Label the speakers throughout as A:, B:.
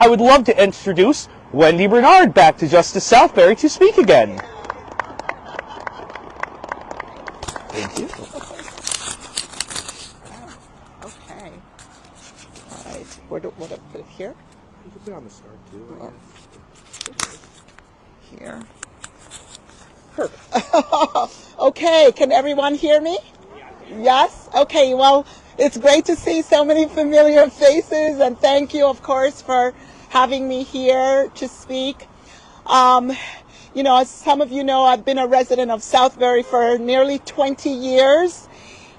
A: I would love to introduce Wendy Bernard back to Justice Southbury to speak again. Thank you.
B: Okay. All right. Where do I put it here?
A: You can put it on the start too.
B: Oh. Here. Perfect. Okay. Can everyone hear me? Yes? Okay. Well, it's great to see so many familiar faces, and thank you, of course, for having me here to speak. You know, as some of you know, I've been a resident of Southbury for nearly 20 years,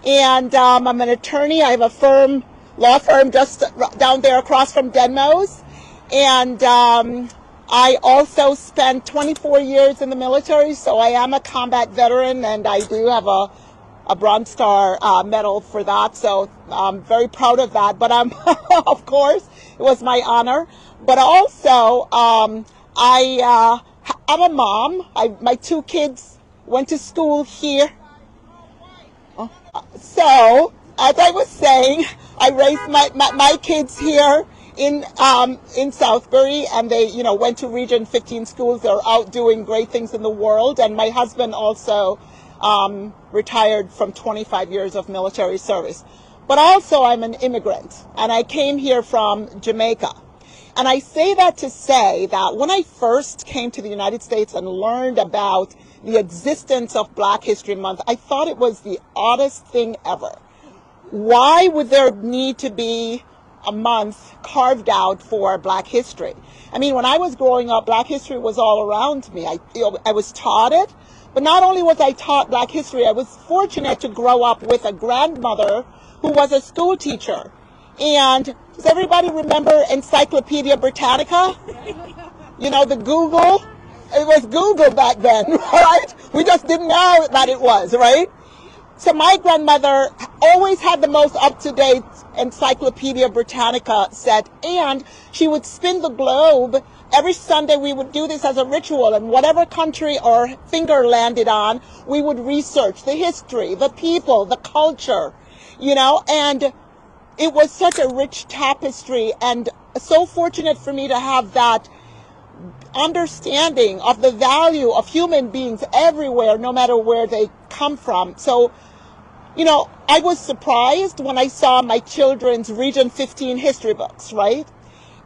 B: and I'm an attorney. I have a law firm just down there across from Denmo's, and I also spent 24 years in the military, so I am a combat veteran, and I do have a Bronze Star medal for that, so I'm very proud of that. But I'm, of course, it was my honor. But also, I'm a mom. My two kids went to school here. So, as I was saying, I raised my kids here in Southbury, and they, you know, went to Region 15 schools. They're out doing great things in the world. And my husband also retired from 25 years of military service. But also, I'm an immigrant, and I came here from Jamaica. And I say that to say that when I first came to the United States and learned about the existence of Black History Month, I thought it was the oddest thing ever. Why would there need to be a month carved out for Black history? I mean, when I was growing up, Black history was all around me. I was taught it, but not only was I taught Black history, I was fortunate to grow up with a grandmother who was a school teacher. And does everybody remember Encyclopedia Britannica? You know, the Google? It was Google back then, right? We just didn't know that it was, right? So my grandmother always had the most up-to-date Encyclopedia Britannica set, and she would spin the globe. Every Sunday we would do this as a ritual, and whatever country our finger landed on, we would research the history, the people, the culture, you know, and it was such a rich tapestry, and so fortunate for me to have that understanding of the value of human beings everywhere, no matter where they come from. So, you know, I was surprised when I saw my children's Region 15 history books, right?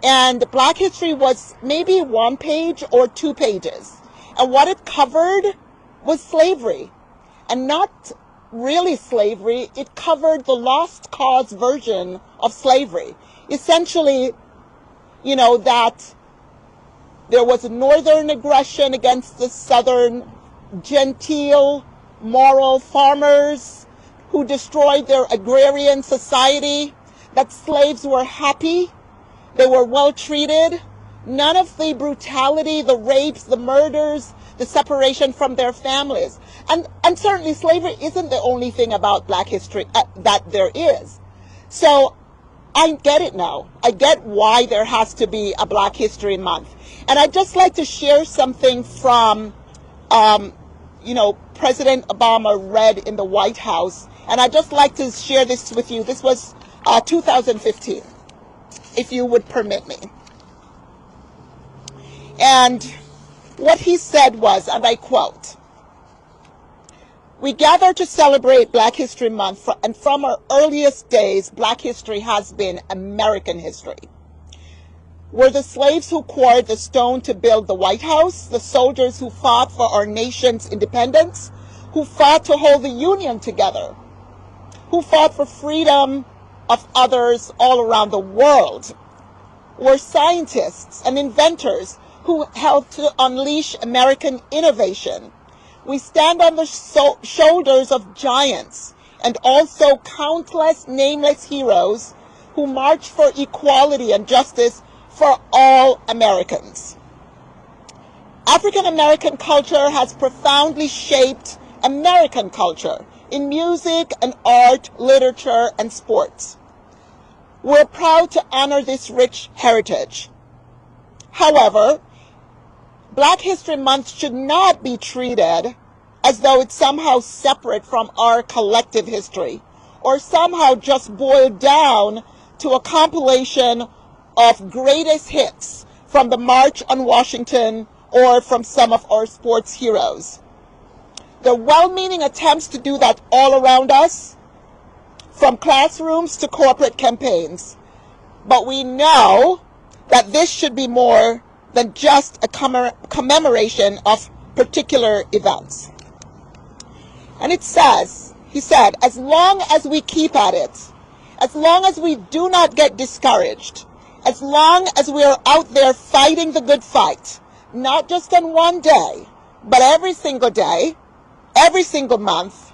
B: And Black history was maybe 1 page or 2 pages. And what it covered was slavery. And not really slavery, it covered the lost cause version of slavery. Essentially, you know, that there was a northern aggression against the southern genteel, moral farmers who destroyed their agrarian society, that slaves were happy, they were well treated. None of the brutality, the rapes, the murders, the separation from their families. And certainly slavery isn't the only thing about Black history that there is. So I get it now. I get why there has to be a Black History Month. And I'd just like to share something from, you know, President Obama read in the White House. And I'd just like to share this with you. This was 2015, if you would permit me. And what he said was, and I quote, "We gather to celebrate Black History Month, and from our earliest days, Black history has been American history. We're the slaves who quarried the stone to build the White House, the soldiers who fought for our nation's independence, who fought to hold the Union together, who fought for freedom of others all around the world. We're scientists and inventors who helped to unleash American innovation. We stand on the shoulders of giants and also countless nameless heroes who marched for equality and justice for all Americans. African American culture has profoundly shaped American culture in music and art, literature, and sports. We're proud to honor this rich heritage. However, Black History Month should not be treated as though it's somehow separate from our collective history, or somehow just boiled down to a compilation of greatest hits from the March on Washington or from some of our sports heroes. There are well-meaning attempts to do that all around us, from classrooms to corporate campaigns. But we know that this should be more than just a commemoration of particular events. And it says, he said, as long as we keep at it, as long as we do not get discouraged, as long as we are out there fighting the good fight, not just on one day, but every single day, every single month,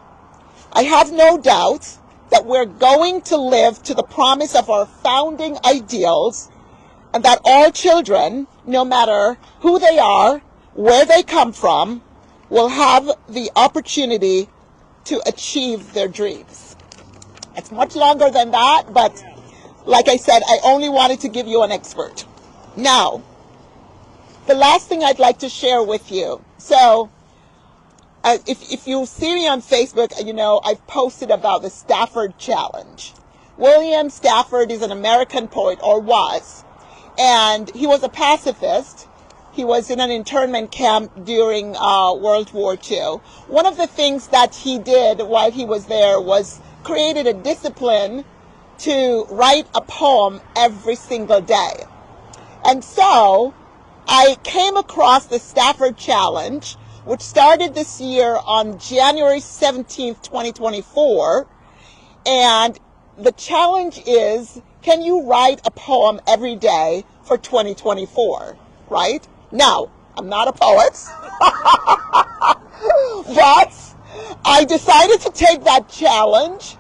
B: I have no doubt that we're going to live to the promise of our founding ideals, and that all children, no matter who they are, where they come from, will have the opportunity to achieve their dreams. It's much longer than that, but like I said, I only wanted to give you an expert. Now, the last thing I'd like to share with you. So, if you see me on Facebook, you know, I've posted about the Stafford Challenge. William Stafford is an American poet, or was, and he was a pacifist. He was in an internment camp during World War II. One of the things that he did while he was there was created a discipline to write a poem every single day. And so I came across the Stafford Challenge, which started this year on January 17th, 2024. And the challenge is, can you write a poem every day for 2024, right? Now, I'm not a poet, but I decided to take that challenge,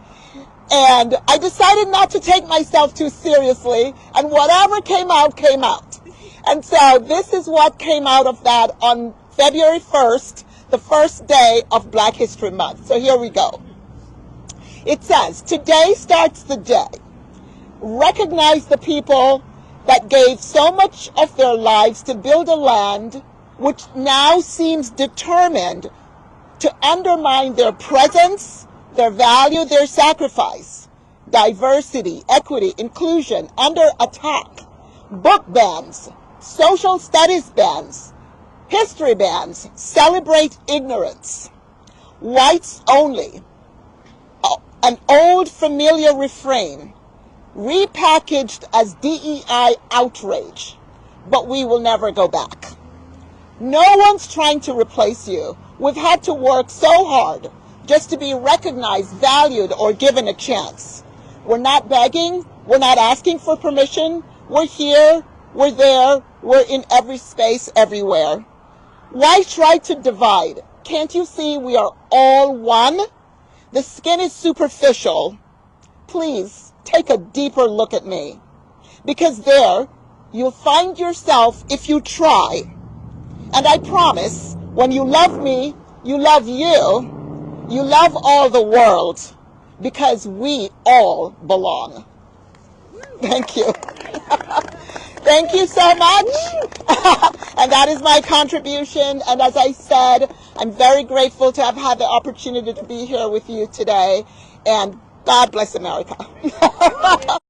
B: and I decided not to take myself too seriously, and whatever came out, came out. And so this is what came out of that on February 1st, the first day of Black History Month. So here we go. It says, today starts the day. Recognize the people that gave so much of their lives to build a land which now seems determined to undermine their presence, their value, their sacrifice. Diversity, equity, inclusion under attack. Book bans, social studies bans, history bans, celebrate ignorance. Whites only. An old familiar refrain, repackaged as DEI outrage, but we will never go back. No one's trying to replace you. We've had to work so hard just to be recognized, valued, or given a chance. We're not begging. We're not asking for permission. We're here. We're there. We're in every space, everywhere. Why try to divide? Can't you see we are all one? The skin is superficial. Please take a deeper look at me, because there you'll find yourself if you try. And I promise, when you love me, you love you, you love all the world, because we all belong. Thank you. Thank you so much. And that is my contribution. And as I said, I'm very grateful to have had the opportunity to be here with you today. And God bless America.